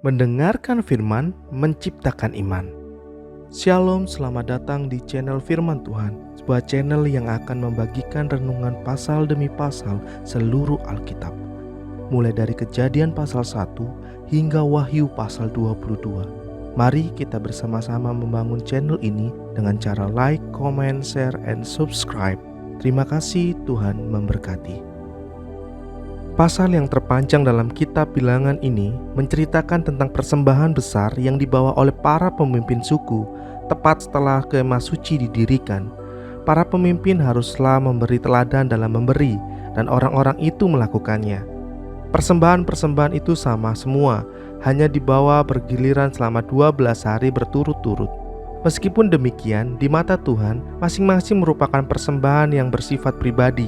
Mendengarkan firman, menciptakan iman. Shalom, selamat datang di channel Firman Tuhan, sebuah channel yang akan membagikan renungan pasal demi pasal seluruh Alkitab. Mulai dari Kejadian pasal 1 hingga Wahyu pasal 22. Mari kita bersama-sama membangun channel ini dengan cara like, comment, share, and subscribe. Terima kasih, Tuhan memberkati. Pasal yang terpanjang dalam kitab Bilangan ini menceritakan tentang persembahan besar yang dibawa oleh para pemimpin suku tepat setelah kemah suci didirikan. Para pemimpin haruslah memberi teladan dalam memberi, dan orang-orang itu melakukannya. Persembahan-persembahan itu sama semua, hanya dibawa bergiliran selama 12 hari berturut-turut. Meskipun demikian, di mata Tuhan, masing-masing merupakan persembahan yang bersifat pribadi.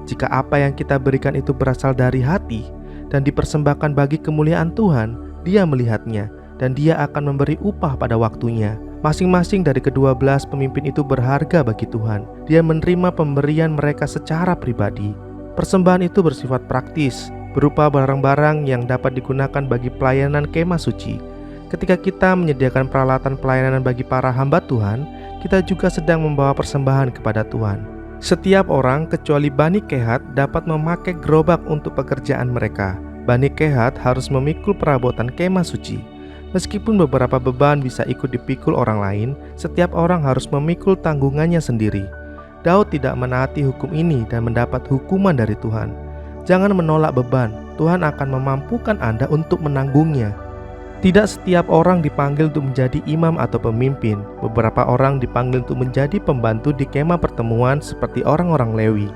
Jika apa yang kita berikan itu berasal dari hati dan dipersembahkan bagi kemuliaan Tuhan, Dia melihatnya dan Dia akan memberi upah pada waktunya. Masing-masing dari ke-12 pemimpin itu berharga bagi Tuhan. Dia menerima pemberian mereka secara pribadi. Persembahan itu bersifat praktis, berupa barang-barang yang dapat digunakan bagi pelayanan kemah suci. Ketika kita menyediakan peralatan pelayanan bagi para hamba Tuhan, kita juga sedang membawa persembahan kepada Tuhan. Setiap orang kecuali Bani Kehat dapat memakai gerobak untuk pekerjaan mereka. Bani Kehat harus memikul perabotan kemah suci. Meskipun beberapa beban bisa ikut dipikul orang lain, setiap orang harus memikul tanggungannya sendiri. Daud tidak menaati hukum ini dan mendapat hukuman dari Tuhan. Jangan menolak beban, Tuhan akan memampukan Anda untuk menanggungnya. Tidak setiap orang dipanggil untuk menjadi imam atau pemimpin. Beberapa orang dipanggil untuk menjadi pembantu di kemah pertemuan seperti orang-orang Lewi.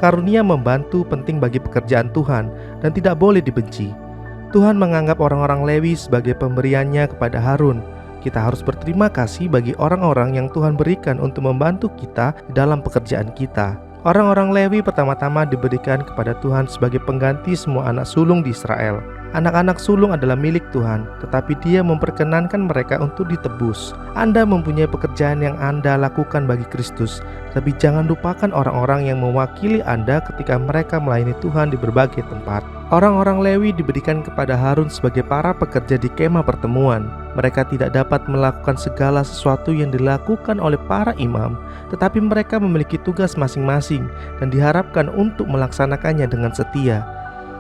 Karunia membantu penting bagi pekerjaan Tuhan dan tidak boleh dibenci. Tuhan menganggap orang-orang Lewi sebagai pemberiannya kepada Harun. Kita harus berterima kasih bagi orang-orang yang Tuhan berikan untuk membantu kita di dalam pekerjaan kita. Orang-orang Lewi pertama-tama diberikan kepada Tuhan sebagai pengganti semua anak sulung di Israel. Anak-anak sulung adalah milik Tuhan, tetapi Dia memperkenankan mereka untuk ditebus. Anda mempunyai pekerjaan yang Anda lakukan bagi Kristus, tapi jangan lupakan orang-orang yang mewakili Anda ketika mereka melayani Tuhan di berbagai tempat. Orang-orang Lewi diberikan kepada Harun sebagai para pekerja di kemah pertemuan. Mereka tidak dapat melakukan segala sesuatu yang dilakukan oleh para imam, tetapi mereka memiliki tugas masing-masing dan diharapkan untuk melaksanakannya dengan setia.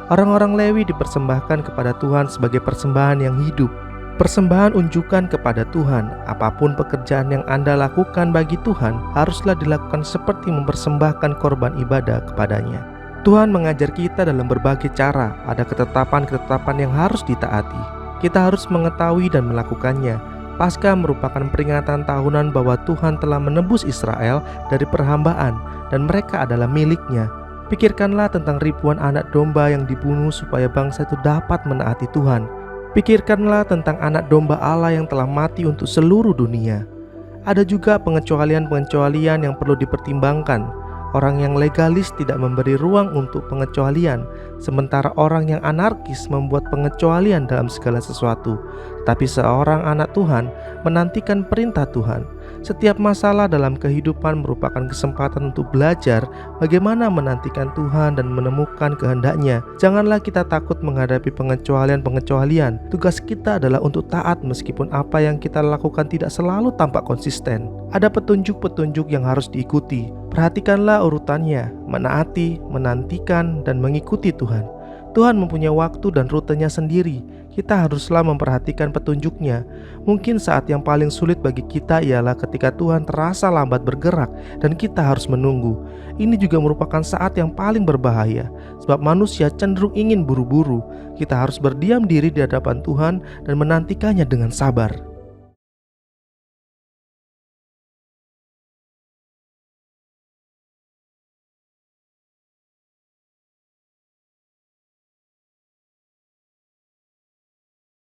Orang-orang Lewi dipersembahkan kepada Tuhan sebagai persembahan yang hidup. Persembahan unjukan kepada Tuhan. Apapun pekerjaan yang Anda lakukan bagi Tuhan haruslah dilakukan seperti mempersembahkan korban ibadah kepadanya. Tuhan mengajar kita dalam berbagai cara. Ada ketetapan-ketetapan yang harus ditaati. Kita harus mengetahui dan melakukannya. Paskah merupakan peringatan tahunan bahwa Tuhan telah menebus Israel dari perhambaan dan mereka adalah miliknya. Pikirkanlah tentang ribuan anak domba yang dibunuh supaya bangsa itu dapat menaati Tuhan. Pikirkanlah tentang anak domba Allah yang telah mati untuk seluruh dunia. Ada juga pengecualian-pengecualian yang perlu dipertimbangkan. Orang yang legalis tidak memberi ruang untuk pengecualian, sementara orang yang anarkis membuat pengecualian dalam segala sesuatu. Tapi seorang anak Tuhan menantikan perintah Tuhan. Setiap masalah dalam kehidupan merupakan kesempatan untuk belajar bagaimana menantikan Tuhan dan menemukan kehendak-Nya. Janganlah kita takut menghadapi pengecualian-pengecualian. Tugas kita adalah untuk taat meskipun apa yang kita lakukan tidak selalu tampak konsisten. Ada petunjuk-petunjuk yang harus diikuti. Perhatikanlah urutannya, menaati, menantikan, dan mengikuti Tuhan. Tuhan mempunyai waktu dan rutenya sendiri. Kita haruslah memperhatikan petunjuknya. Mungkin saat yang paling sulit bagi kita ialah ketika Tuhan terasa lambat bergerak dan kita harus menunggu. Ini juga merupakan saat yang paling berbahaya, sebab manusia cenderung ingin buru-buru. Kita harus berdiam diri di hadapan Tuhan dan menantikannya dengan sabar.